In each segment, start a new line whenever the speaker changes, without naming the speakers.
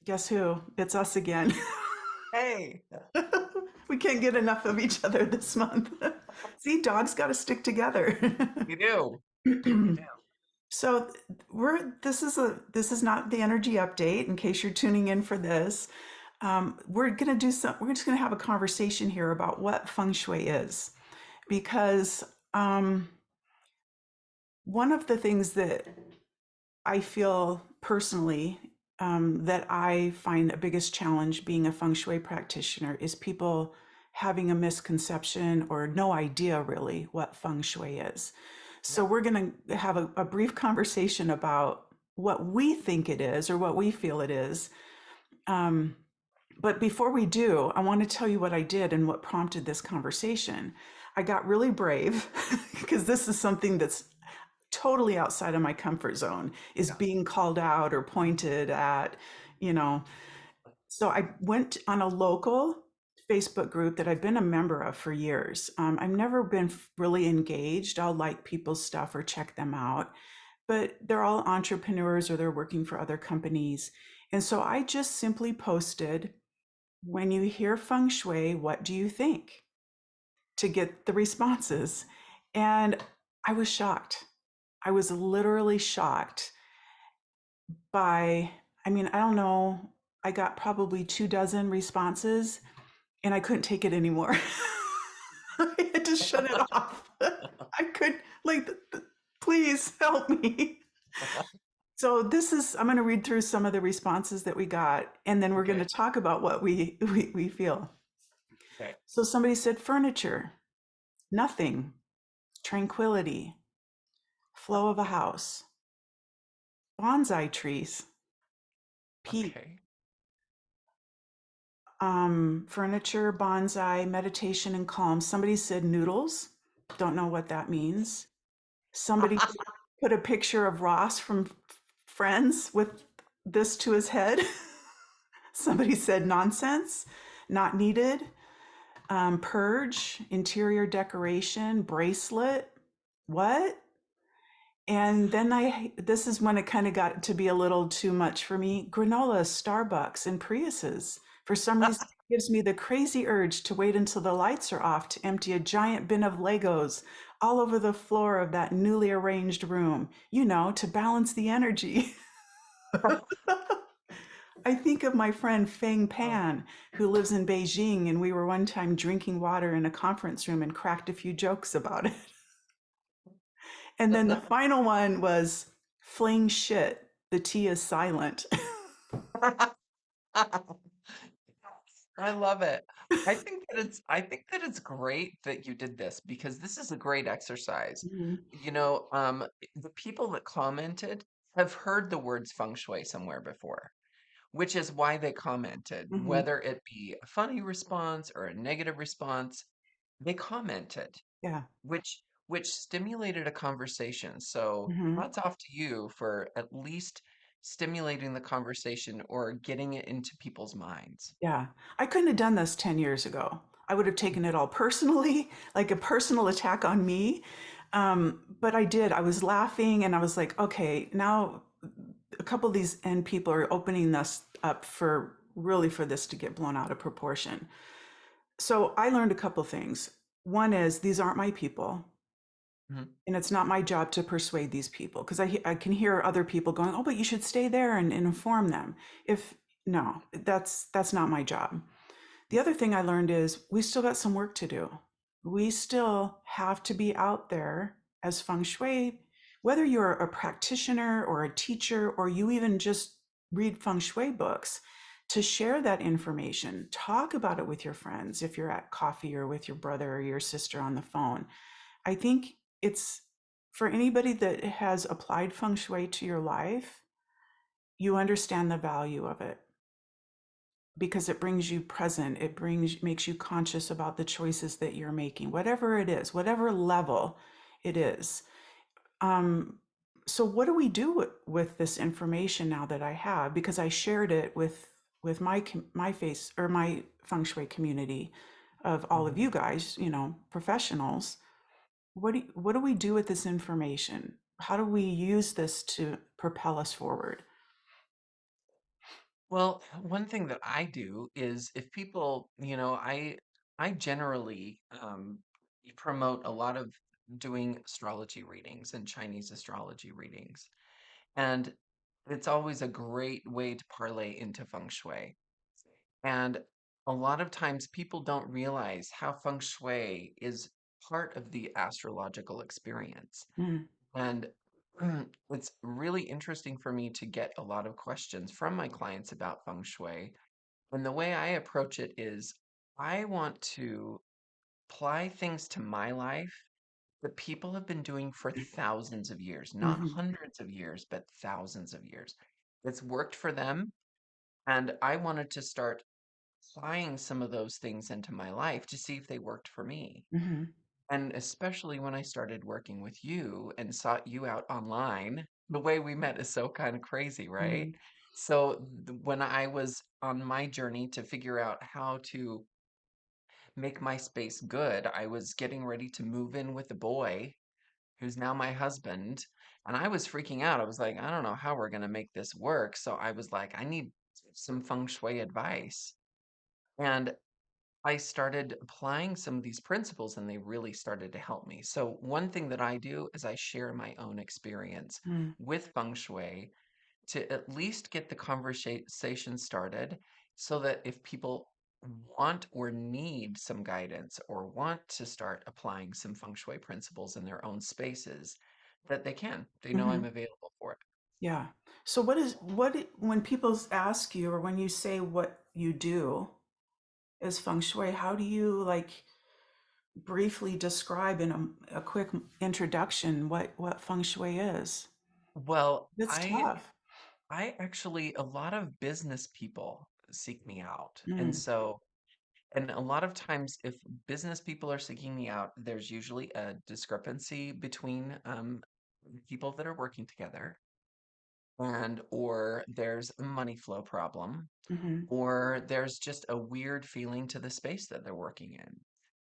Guess who? It's us again.
Hey,
We can't get enough of each other this month. See, dogs got to stick together.
you do. You do.
So this is not the energy update in case you're tuning in for this. We're just gonna have a conversation here about what feng shui is, because one of the things that I feel personally that I find the biggest challenge being a feng shui practitioner is people having a misconception or no idea really what feng shui is. So
Yeah.
we're going to have a brief conversation about what we think it is or what we feel it is. Um, but before we do, I want to tell you what I did and what prompted this conversation. I got really brave because this is something that's totally outside of my comfort zone, is
Yeah.
being called out or pointed at, you know. So I went on a local Facebook group that I've been a member of for years. I've never been really engaged. I'll like people's stuff or check them out, but they're all entrepreneurs or they're working for other companies. And so I just simply posted, when you hear feng shui, what do you think? To get the responses. And I was shocked. I was literally shocked by, I mean, I don't know, I got probably 2 dozen responses and I couldn't take it anymore. I had to shut it off. I could, like, please help me. So I'm going to read through some of the responses that we got, and then we're going to
Okay.
talk about what we feel.
Okay.
So somebody said furniture, nothing, tranquility, flow of a house, bonsai trees, peace.
Okay.
Furniture, bonsai, meditation, and calm. Somebody said noodles. Don't know what that means. Somebody put a picture of Ross from Friends with this to his head. Somebody said nonsense, not needed. Purge, interior decoration, bracelet. What? And then this is when it kind of got to be a little too much for me. Granola, Starbucks, and Priuses. For some reason, it gives me the crazy urge to wait until the lights are off to empty a giant bin of Legos all over the floor of that newly arranged room, to balance the energy. I think of my friend Feng
Oh.
Pan, who lives in Beijing, and we were one time drinking water in a conference room and cracked a few jokes about it. And then the final one was fling shit. The T is silent.
I love it. I think that it's great that you did this because this is a great exercise.
Mhm.
The people that commented have heard the words feng shui somewhere before, which is why they commented,
Mhm.
whether it be a funny response or a negative response, they commented.
Yeah.
Which stimulated a conversation. So
Mhm.
hats off to you for at least stimulating the conversation or getting it into people's minds.
Yeah. I couldn't have done this 10 years ago. I would have taken it all personally, like a personal attack on me. But I did. I was laughing and I was like, okay, now a couple of these end people are opening this up for this to get blown out of proportion. So I learned a couple things. One is these aren't my people.
Mhm.
And it's not my job to persuade these people because I can hear other people going, oh, but you should stay there and inform them. If no, that's not my job. The other thing I learned is we still got some work to do. We still have to be out there as feng shui, whether you're a practitioner or a teacher, or you even just read feng shui books, to share that information. Talk about it with your friends if you're at coffee or with your brother or your sister on the phone. I think it's for anybody that has applied feng shui to your life, you understand the value of it because it brings you present. It makes you conscious about the choices that you're making, whatever it is, whatever level it is. Um, so what do we do with this information now that I have? Because I shared it with my face or my feng shui community of all of
Mhm.
you guys, professionals. What do we do with this information? How do we use this to propel us forward?
Well, one thing that I do is if people, I generally promote a lot of doing astrology readings and Chinese astrology readings. And it's always a great way to parlay into feng shui. And a lot of times people don't realize how feng shui is part of the astrological experience.
Mm,
And it's really interesting for me to get a lot of questions from my clients about feng shui. And the way I approach it is I want to apply things to my life that people have been doing for thousands of years, not
mhm,
hundreds of years, but thousands of years. It's worked for them. And I wanted to start applying some of those things into my life to see if they worked for me.
mhm,
And especially when I started working with you and sought you out online, the way we met is so kind of crazy, right?
mhm,
So when I was on my journey to figure out how to make my space good, I was getting ready to move in with a boy who's now my husband. And I was freaking out. I was like, I don't know how we're going to make this work. So I was like, I need some feng shui advice. And I started applying some of these principles and they really started to help me. So, one thing that I do is I share my own experience
mm,
with feng shui to at least get the conversation started so that if people want or need some guidance or want to start applying some feng shui principles in their own spaces, that they can. They know I'm
mhm.
available for it.
Yeah. So when people ask you or when you say what you do as feng shui, how do you like briefly describe in a quick introduction what feng shui is?
Well,
It's tough.
I actually a lot of business people seek me out. And
Mm,
so and a lot of times if business people are seeking me out, there's usually a discrepancy between people that are working together and or there's a money flow problem
mhm,
or there's just a weird feeling to the space that they're working in.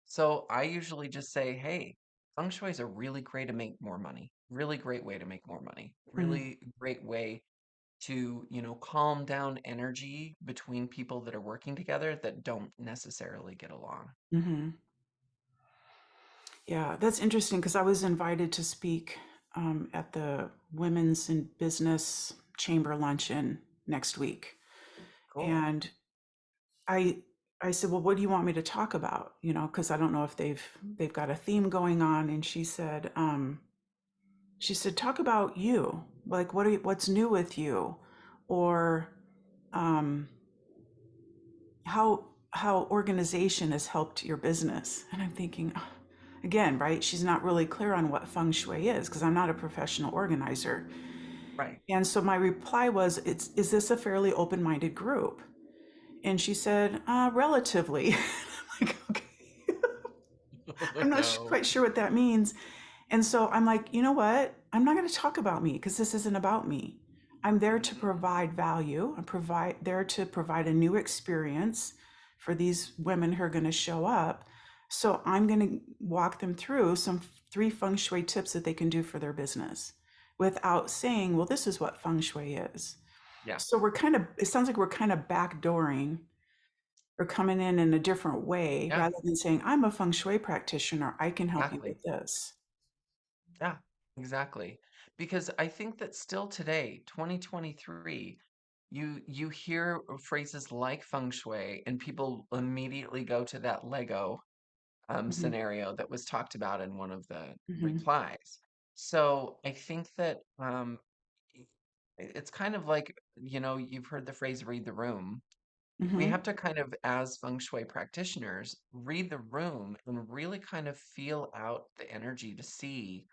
So I usually just say, hey, feng shui is a really great to make more money. Really great way to make more money.
mm,
Really great way to, calm down energy between people that are working together that don't necessarily get along.
mhm. Yeah, that's interesting because I was invited to speak at the Women's in Business Chamber luncheon next week,
Cool.
and I I said, "Well, what do you want me to talk about?" You know, because I don't know if they've got a theme going on. And she said, "Talk about you. Like, what's new with you, or um, how organization has helped your business." And I'm thinking, "Oh," again, right? She's not really clear on what feng shui is because I'm not a professional organizer.
Right.
And so my reply was, is this a fairly open-minded group?" And she said, relatively. I'm like, okay.
Oh,
I'm not
no.
quite sure what that means. And so I'm like, you know what? I'm not going to talk about me because this isn't about me. I'm there to
Mhm.
provide value. There to provide a new experience for these women who are going to show up. So I'm going to walk them through some three feng shui tips that they can do for their business without saying, well, this is what feng shui is.
Yeah,
So it sounds like we're kind of backdooring or coming in a different way
yeah,
rather than saying, I'm a feng shui practitioner. I can help you
exactly.
with this.
Yeah, exactly. Because I think that still today, 2023, you hear phrases like feng shui and people immediately go to that Lego
Hmm.
scenario that was talked about in one of the
Hmm.
replies. So I think that i- it's kind of like, you've heard the phrase read the room. We
Hmm.
have to kind of, as feng shui practitioners, read the room and really kind of feel out the energy to see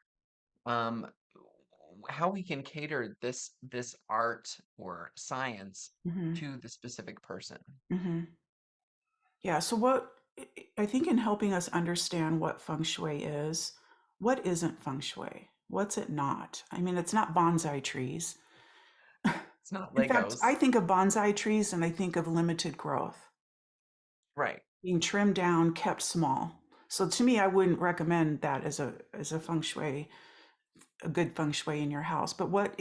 um, how we can cater this art or science
Hmm.
to the specific person.
Hmm. Yeah. So, what I think in helping us understand what feng shui is, what isn't feng shui? What's it not? I mean, it's not bonsai trees.
It's not
In fact, I
Legos,
think of bonsai trees and I think of limited growth,
right?
being trimmed down, kept small. So to me, I wouldn't recommend that as a feng shui a good feng shui in your house. But what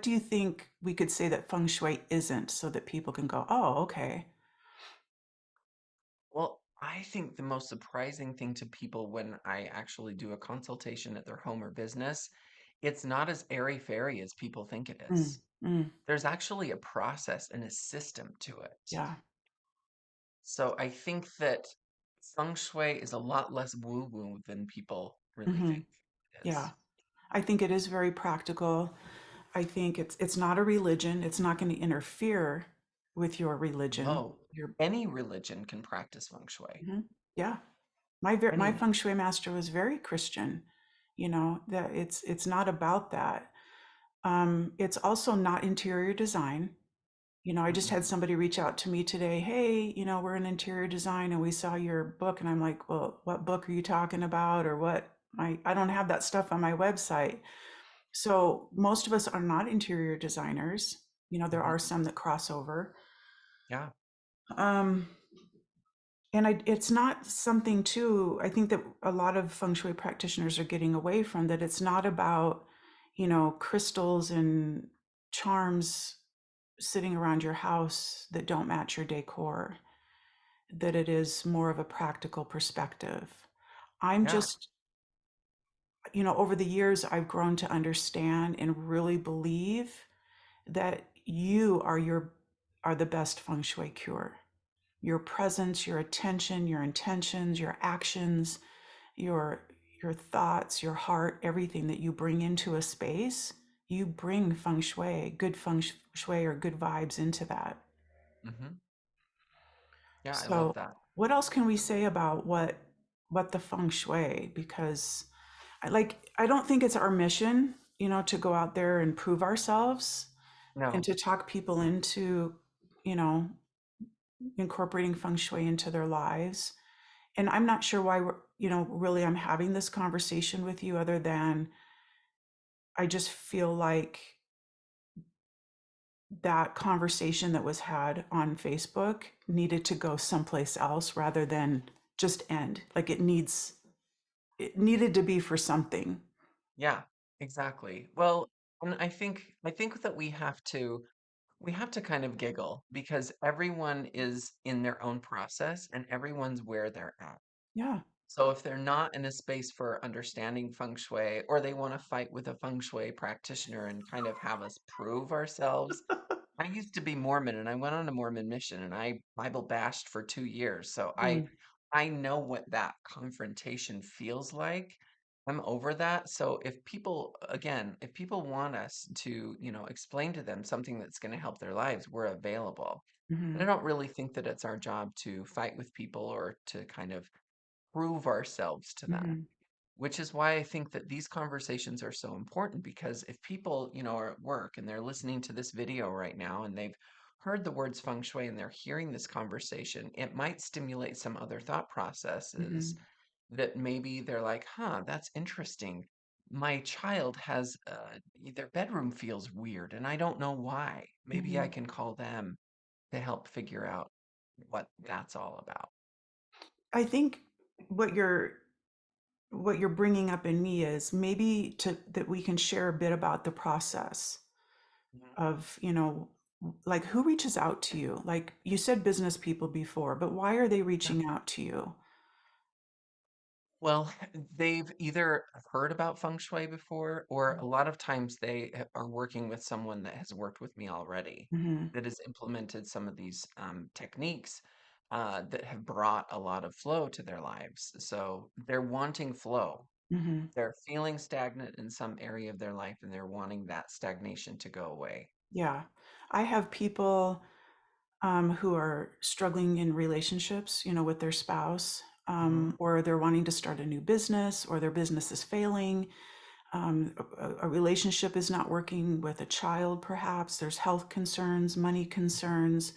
do you think we could say that feng shui isn't so that people can go, oh, okay.
Well, I think the most surprising thing to people when I actually do a consultation at their home or business, it's not as airy-fairy as people think it
Mm,
is.
mm,
There's actually a process and a system to it.
yeah.
So I think that feng shui is a lot less woo-woo than people really
Hmm.
think it
Yeah.
is.
I think it is very practical. I think it's not a religion. It's not going to interfere with your religion.
No,
Your
any religion can practice feng shui.
Mhm. Yeah. My
Any.
feng shui master was very Christian. You know, that it's not about that. It's also not interior design. You know, I just
Mm-mm.
had somebody reach out to me today. Hey, you know, we're in interior design and we saw your book. And I'm like, well, what book are you talking about? Or what? I don't have that stuff on my website. So most of us are not interior designers. You know, there
Mm-hmm.
are some that cross over.
Yeah,
Um, and it's not something too, I think that a lot of feng shui practitioners are getting away from that. It's not about, you know, crystals and charms sitting around your house that don't match your decor, that it is more of a practical perspective. I'm
yeah.
just, you know, over the years, I've grown to understand and really believe that you are the best feng shui cure. Your presence, your attention, your intentions, your actions, your your thoughts, your heart, everything that you bring into a space, you bring feng shui, good feng shui or good vibes into that.
Mm-hmm. Yeah, I love
So,
that.
what else can we say about what the feng shui? Because I don't think it's our mission, you know, to go out there and prove ourselves and
No.
to talk people into, you know, incorporating feng shui into their lives. And I'm not sure why you know, really I'm having this conversation with you other than I just feel like that conversation that was had on Facebook needed to go someplace else rather than just end. Like it needed to be for something.
Yeah, exactly. Well, and I think that we have to kind of giggle because everyone is in their own process and everyone's where they're at.
Yeah.
So if they're not in a space for understanding feng shui or they want to fight with a feng shui practitioner and kind of have us prove ourselves, I used to be Mormon and I went on a Mormon mission and I Bible bashed for 2 years. So I
Mm,
I know what that confrontation feels like. I'm over that. So if people, again, if people want us to, explain to them something that's going to help their lives, we're available. But I
mhm,
don't really think that it's our job to fight with people or to kind of prove ourselves to them,
mhm,
which is why I think that these conversations are so important because if people, are at work and they're listening to this video right now and they've heard the words feng shui and they're hearing this conversation, it might stimulate some other thought processes
mhm,
that maybe they're like, huh, that's interesting. My child has their bedroom feels weird and I don't know why. Maybe I
mhm.
can call them to help figure out what that's all about.
I think what you're what you're bringing up in me is maybe to that we can share a bit about the process
Mhm.
of, you know, like who reaches out to you? Like you said business people before, but why are they
Yeah.
reaching out to you?
Well, they've either heard about feng shui before, or a lot of times they are working with someone that has worked with me already,
Mhm,
that has implemented some of these techniques that have brought a lot of flow to their lives. So they're wanting flow.
mhm.
They're feeling stagnant in some area of their life, and they're wanting that stagnation to go away.
Yeah. I have people who are struggling in relationships, you know, with their spouse,
Hmm.
or they're wanting to start a new business, or their business is failing. A relationship is not working with a child, perhaps. There's health concerns, money concerns.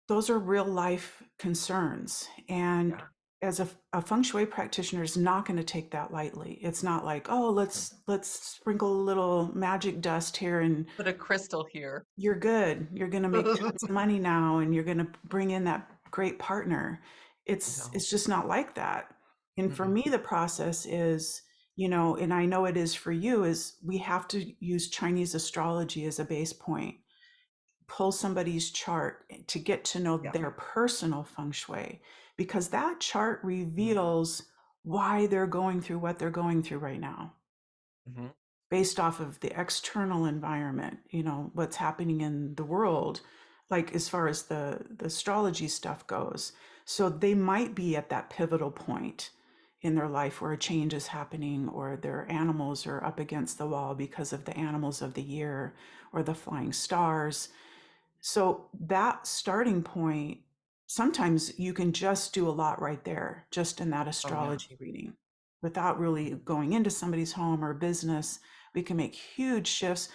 Those are real life concerns. And
Yeah.
as a feng shui practitioner is not going to take that lightly. It's not like, oh, let's sprinkle a little magic dust here and
Put a crystal here.
you're good. You're going to make tons of money now and you're going to bring in that great partner. It's
No.
just not like that. And for
Mm-mm.
me the process is and I know it is for you, is we have to use Chinese astrology as a base point, pull somebody's chart to get to know
Yeah.
their personal feng shui, because that chart
Mhm.
reveals why they're going through what they're going through right now,
Mhm.
based off of the external environment, what's happening in the world, like as far as the astrology stuff goes. So they might be at that pivotal point in their life where a change is happening, or their animals are up against the wall because of the animals of the year or the flying stars. So that starting point, sometimes you can just do a lot right there, just in that
Oh, yeah.
astrology reading, without really going into somebody's home or business. We can make huge shifts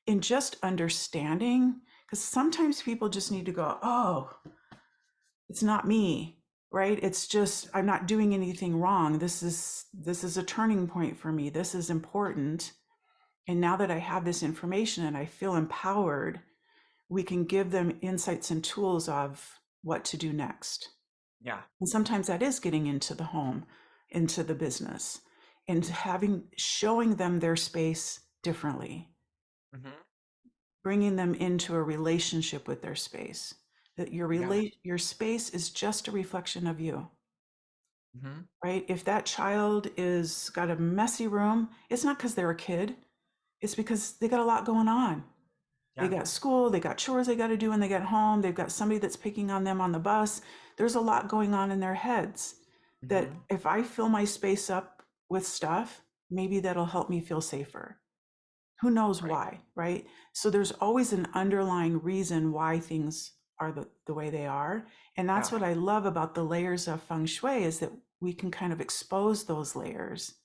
in just understanding, because sometimes people just need to go, oh, it's not me, right? It's just I'm not doing anything wrong. This is a turning point for me. This is important. And now that I have this information and I feel empowered, we can give them insights and tools of what to do next.
Yeah.
And sometimes that is getting into the home, into the business, and showing them their space differently,
Mhm.
bringing them into a relationship with their space. That
Yeah.
your space is just a reflection of you,
Mhm.
right? If that child is got a messy room, it's not because they're a kid. It's because they got a lot going on. They
Yeah.
got school, they got chores they got to do when they get home, they've got somebody that's picking on them on the bus. There's a lot going on in their heads that
Mhm.
if I fill my space up with stuff, maybe that'll help me feel safer. Who knows
Right.
why, right? So there's always an underlying reason why things are the way they are. And that's
Yeah.
what I love about the layers of feng shui, is that we can kind of expose those layers.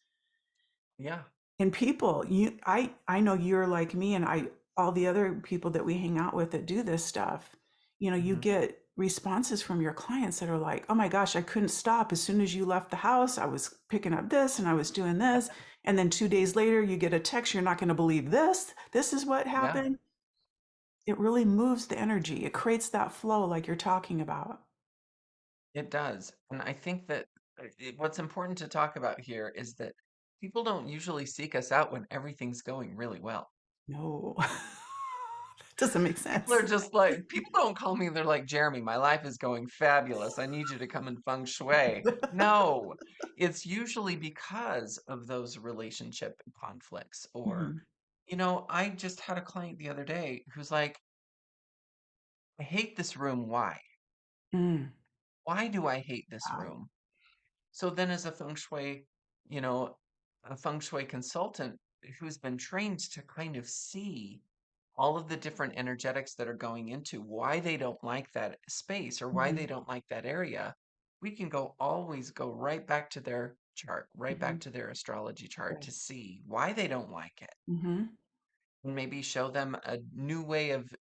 Yeah.
And people, I know you're like me, and I all the other people that we hang out with that do this stuff, you
Mhm.
get responses from your clients that are like, oh my gosh, I couldn't stop. As soon as you left the house, I was picking up this and I was doing this. And then 2 days later, you get a text, you're not going to believe this. This is what
Yeah.
happened. It really moves the energy. It creates that flow like you're talking about.
It does. And I think that what's important to talk about here is that people don't usually seek us out when everything's going really well.
No, that doesn't make
People are
sense.
just like, people don't call me and they're like, Jeremy, my life is going fabulous. I need you to come and feng shui. No, it's usually because of those relationship conflicts. Or,
Mhm.
I just had a client the other day who's like, I hate this room. Why?
Mm.
Why do I hate this
Wow.
room? So then as you know, a feng shui consultant who's been trained to kind of see all of the different energetics that are going into why they don't like that space or why they
Mhm.
don't like that area, we can always go right back to their chart, right back
Mhm.
to their astrology chart
Good.
to see why they don't like it.
Mhm.
And maybe show them a new way of,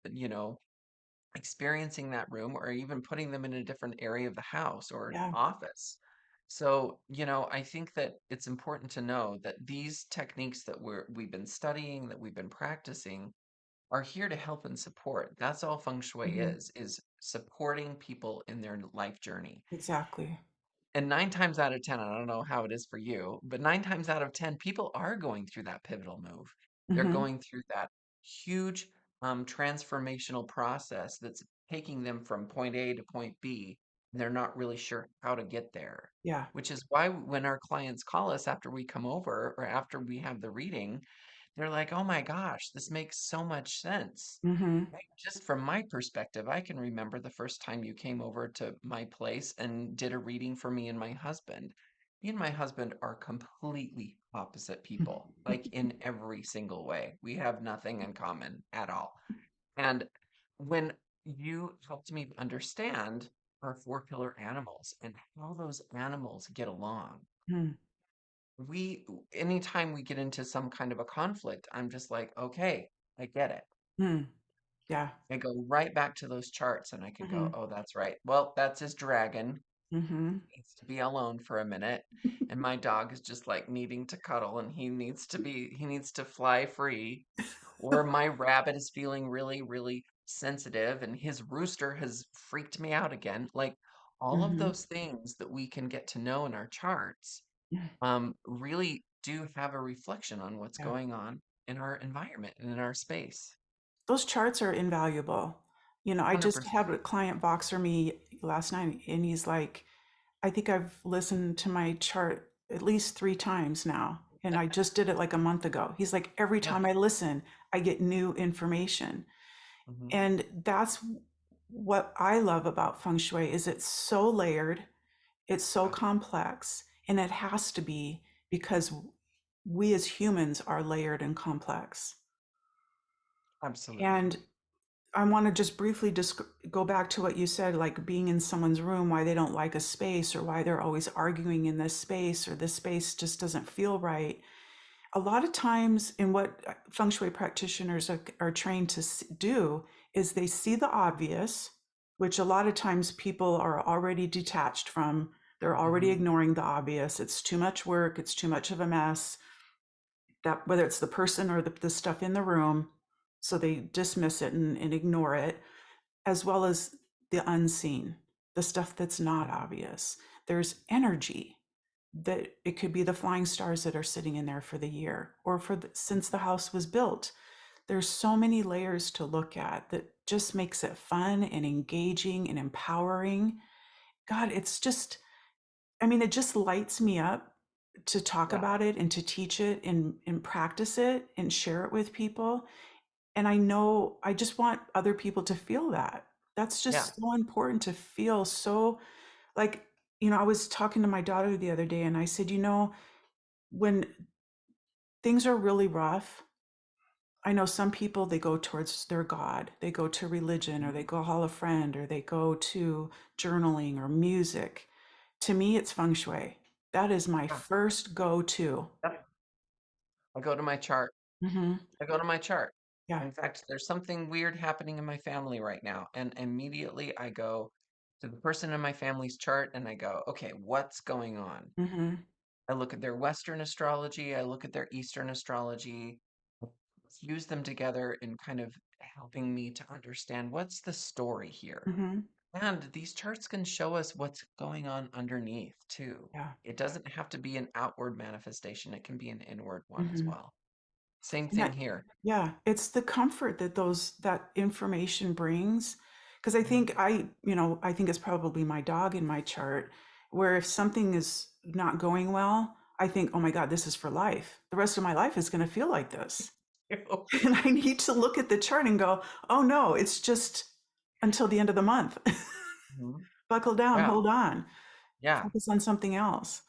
experiencing that room or even putting them in a different area of the house or
Yeah.
office. So, I think that it's important to know that these techniques that we've been studying, that we've been practicing, are here to help and support. That's all feng shui
Mhm.
is supporting people in their life journey.
Exactly.
And 9 times out of 10, I don't know how it is for you, but 9 times out of 10, people are going through that pivotal move. They're
Mhm.
going through that huge transformational process that's taking them from point A to point B. And they're not really sure how to get there,
Yeah.
which is why when our clients call us after we come over or after we have the reading, they're like, oh my gosh, this makes so much sense.
Mhm.
Right, just from my perspective, I can remember the first time you came over to my place and did a reading for me and my husband. Me and my husband are completely opposite people, like in every single way. We have nothing in common at all. And when you helped me understand our four pillar animals and how those animals get along,
Mm.
we, anytime we get into some kind of a conflict, I'm just like, okay, I get it.
Mm. Yeah.
I go right back to those charts and I can go,
Mhm.
oh, that's right. Well, that's his dragon.
Mhm.
Needs to be alone for a minute. And my dog is just like needing to cuddle and he needs to fly free. Or my rabbit is feeling really, really sensitive and his rooster has freaked me out again. Like all of
Mhm.
those things that we can get to know in our charts
Mm.
really do have a reflection on what's
Yeah.
going on in our environment and in our space.
Those charts are invaluable. I just
100%.
had a client boxer me last night, and he's like, I think I've listened to my chart at least 3 times now. And I just did it like a month ago. He's like, every
Yeah.
time I listen, I get new information.
Hmm.
And that's what I love about Feng Shui is it's so layered, it's so
Yeah,
complex, and it has to be because we as humans are layered and complex.
absolutely.
And I want to just briefly go back to what you said, like being in someone's room, why they don't like a space or why they're always arguing in this space or this space just doesn't feel right. A lot of times, in what feng shui practitioners are trained to do, is they see the obvious, which a lot of times people are already detached from. They're already
Hmm.
ignoring the obvious. It's too much work, it's too much of a mess, that whether it's the person or the stuff in the room. So they dismiss it and ignore it, as well as the unseen, the stuff that's not obvious. There's energy that it could be the flying stars that are sitting in there for the year or since the house was built. There's so many layers to look at that just makes it fun and engaging and empowering. God, it's just, I mean, it just lights me up to talk
Yeah,
about it and to teach it and practice it and share it with people. And I know I just want other people to feel that. That's
yeah,
just so important to feel so like, I was talking to my daughter the other day and I said, when things are really rough, I know some people they go towards their God, they go to religion or
mhm,
they go call a friend or they go to journaling or music. To me, it's feng shui. That is my
yeah,
first go to.
yeah. I go to my chart.
Hmm.
I go to my chart.
Yeah.
In fact, there's something weird happening in my family right now, and immediately I go to the person in my family's chart and I go, okay, what's going on?
Hmm.
I look at their Western astrology, I look at their Eastern astrology, fuse them together in kind of helping me to understand what's the story here.
Hmm.
And these charts can show us what's going on underneath too.
Yeah.
It doesn't have to be an outward manifestation, it can be an inward one as
Hmm.
well. Same
And
thing here.
yeah, it's the comfort that that information brings. Because I
Mhm.
think I think it's probably my dog in my chart, where if something is not going well, I think, oh my God, this is for life. The rest of my life is going to feel like this. And I need to look at the chart and go, oh no, it's just until the end of the month.
Mhm.
Buckle down,
Yeah,
hold on,
yeah,
focus on something else.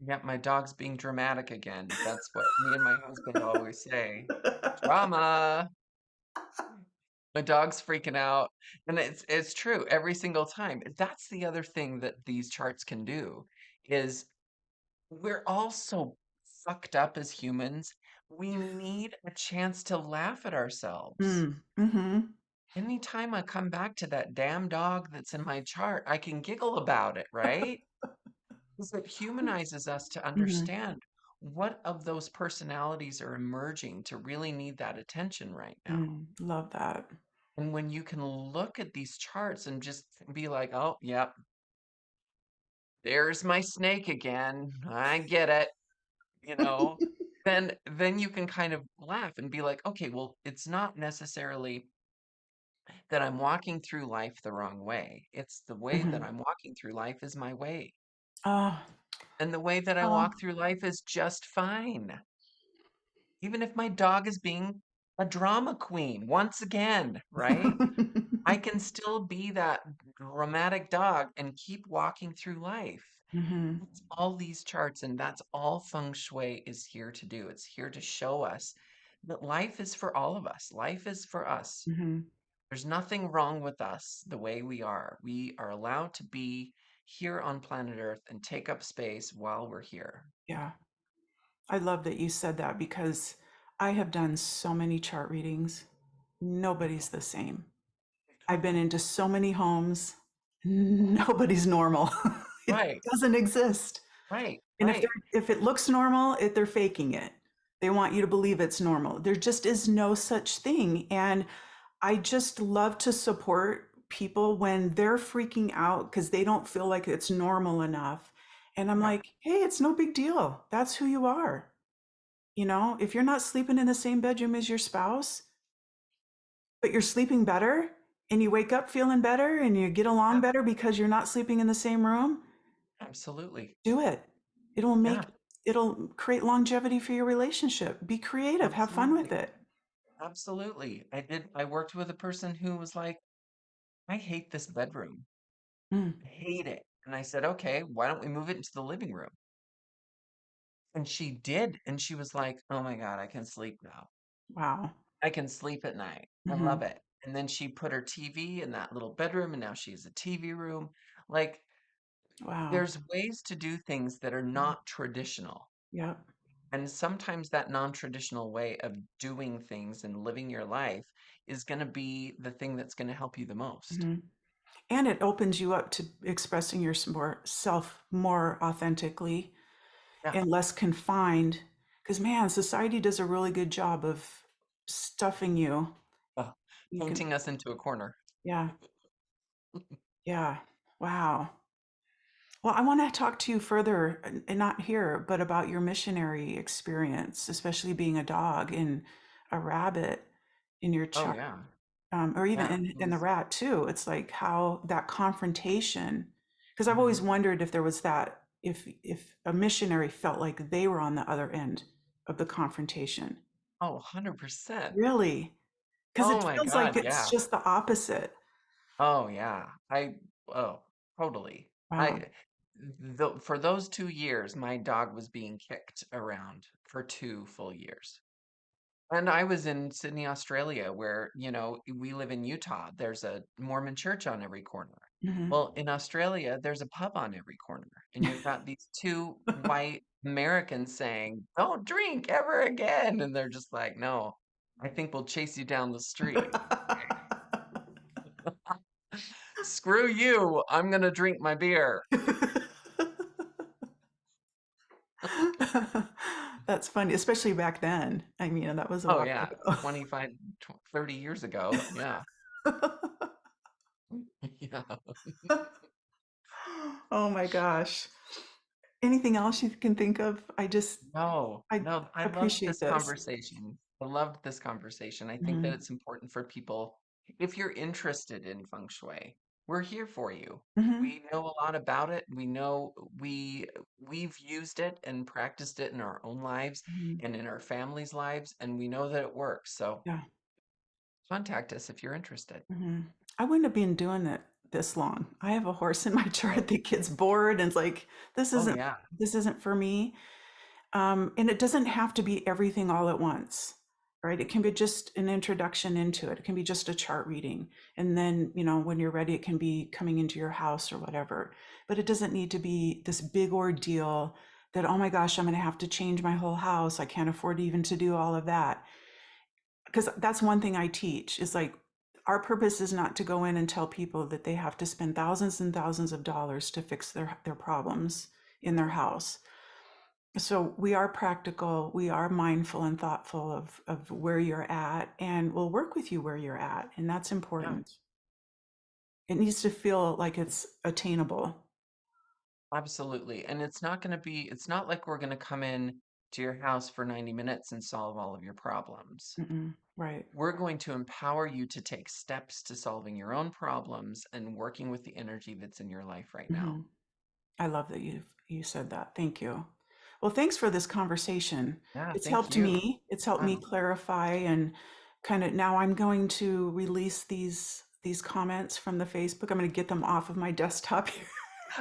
yeah. My dog's being dramatic again. That's what me and my husband always say. Drama. My dog's freaking out. And it's true every single time. That's the other thing that these charts can do is we're all so fucked up as humans. We need a chance to laugh at ourselves.
Mm, mm-hmm,
Anytime I come back to that damn dog that's in my chart, I can giggle about it, right? Because it humanizes us to
mm-hmm,
understand what of those personalities are emerging to really need that attention right now.
love that.
And when you can look at these charts and just be like, oh, yep, there's my snake again. I get it, you know, then you can kind of laugh and be like, okay, well, it's not necessarily that I'm walking through life the wrong way. It's the way that
Hmm.
I'm walking through life is my way.
Oh,
And the way that I
oh.
walk through life is just fine. Even if my dog is being a drama queen once again, right? I can still be that dramatic dog and keep walking through life.
Hmm.
That's all these charts, and that's all feng shui is here to do. It's here to show us that life is for all of us. Life is for us.
Hmm.
There's nothing wrong with us the way we are. We are allowed to be here on planet Earth and take up space while we're here.
Yeah, I love that you said that because I have done so many chart readings. Nobody's the same. I've been into so many homes. Nobody's normal. It
Right,
doesn't exist.
right,
And
right.
if it looks normal, they're faking it. They want you to believe it's normal. There just is no such thing. And I just love to support people when they're freaking out because they don't feel like it's normal enough. And I'm
Yeah,
like, hey, it's no big deal. That's who you are. You know, if you're not sleeping in the same bedroom as your spouse, but you're sleeping better and you wake up feeling better and you get along
Yeah,
better because you're not sleeping in the same room,
absolutely.
do it. It'll
Yeah,
make it'll create longevity for your relationship. Be creative, have fun with
absolutely.
it.
Absolutely. I worked with a person who was like, I hate this bedroom.
Mm,
I hate it. And I said, okay, why don't we move it into the living room? And she did. And she was like, oh my God, I can sleep now.
wow.
I can sleep at night. I
Hmm.
love it. And then she put her TV in that little bedroom, and now she has a TV room. Like,
Wow.
there's ways to do things that are not traditional.
Yep.
And sometimes that non-traditional way of doing things and living your life is going to be the thing that's going to help you the most.
Hmm. And it opens you up to expressing your self more authentically
Yeah.
and less confined. Because, man, society does a really good job of stuffing you.
Oh,
You can,
painting us into a corner.
yeah, yeah. Wow. Well, I want to talk to you further, and not here, but about your missionary experience, especially being a dog and a rabbit in your
Oh
child,
yeah.
or even
Yeah. It
in the
was,
rat too. It's like how that confrontation, because I've always
mhm.
wondered if there was that, if a missionary felt like they were on the other end of the confrontation.
Oh, 100%.
Really? Because
Oh
it
my
feels like
God.
it's
Yeah.
just the opposite.
Oh yeah. Oh, totally.
Wow.
For those 2 years, my dog was being kicked around for 2 full years. And I was in Sydney, Australia, where, we live in Utah. There's a Mormon church on every corner.
Hmm.
Well, in Australia, there's a pub on every corner. And you've got these two white Americans saying, don't drink ever again. And they're just like, no, I think we'll chase you down the street. Screw you. I'm going to drink my beer.
That's funny, especially back then. I mean, that was a
Oh,
while
yeah.
ago.
25, 30 years ago. Yeah. Yeah.
Oh my gosh. Anything else you can think of?
No,
I
no, I loved
appreciate
this
this.
conversation. I loved this conversation. I think that
Hmm.
it's important for people, if you're interested in feng shui, we're here for you.
Hmm.
We know a lot about it. We know we've used it and practiced it in our own lives
Hmm.
and in our families' lives, and we know that it works. So
Yeah.
contact us if you're interested.
Hmm. I wouldn't have been doing it this long. I have a horse in my
Oh,
chart that gets bored and it's like, this
oh
isn't
yeah,
this isn't for me. And it doesn't have to be everything all at once, right? It can be just an introduction into it. It can be just a chart reading. And then, when you're ready, it can be coming into your house or whatever. But it doesn't need to be this big ordeal that, oh my gosh, I'm going to have to change my whole house. I can't afford even to do all of that. Because that's one thing I teach is like, our purpose is not to go in and tell people that they have to spend thousands and thousands of dollars to fix their problems in their house. So we are practical, we are mindful and thoughtful of where you're at, and we'll work with you where you're at. And that's
yeah,
important. It needs to feel like it's attainable.
absolutely. And it's not like we're going to come in to your house for 90 minutes and solve all of your problems.
Mm-mm, right.
We're going to empower you to take steps to solving your own problems and working with the energy that's in your life right now.
Hmm. I love that you said that. Thank you. Well, thanks for this conversation.
Yeah,
It's
thank
helped
you.
me. It's helped me
Wow.
clarify and kind of now I'm going to release these comments from the Facebook. I'm going to get them off of my desktop here.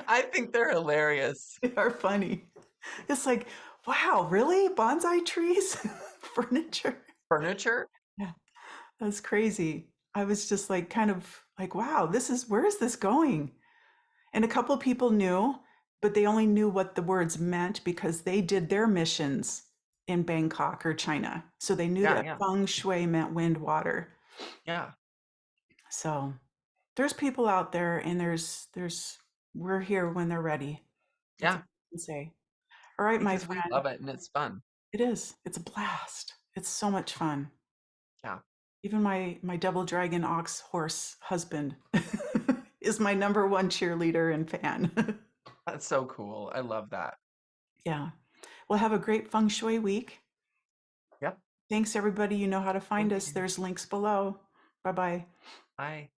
I think they're hilarious.
They are funny. It's like, wow, really? Bonsai trees? Furniture?
Furniture?
Yeah, that's crazy. I was just like, kind of like, wow, where is this going? And a couple of people knew, but they only knew what the words meant because they did their missions in Bangkok or China. So they knew
Yeah,
that
yeah,
feng shui meant wind, water.
yeah,
So there's people out there and we're here when they're ready. That's all
yeah,
I can say. All right, my
because we
friend.
love it and it's fun.
It is. It's a blast. It's so much fun.
Yeah,
Even my double dragon ox horse husband is my number one cheerleader and fan.
that's so cool. I love that.
Yeah. Well, have a great feng shui week. Thanks, everybody. You know how to find
Thank
us.
you.
There's links below. Bye bye.
Bye.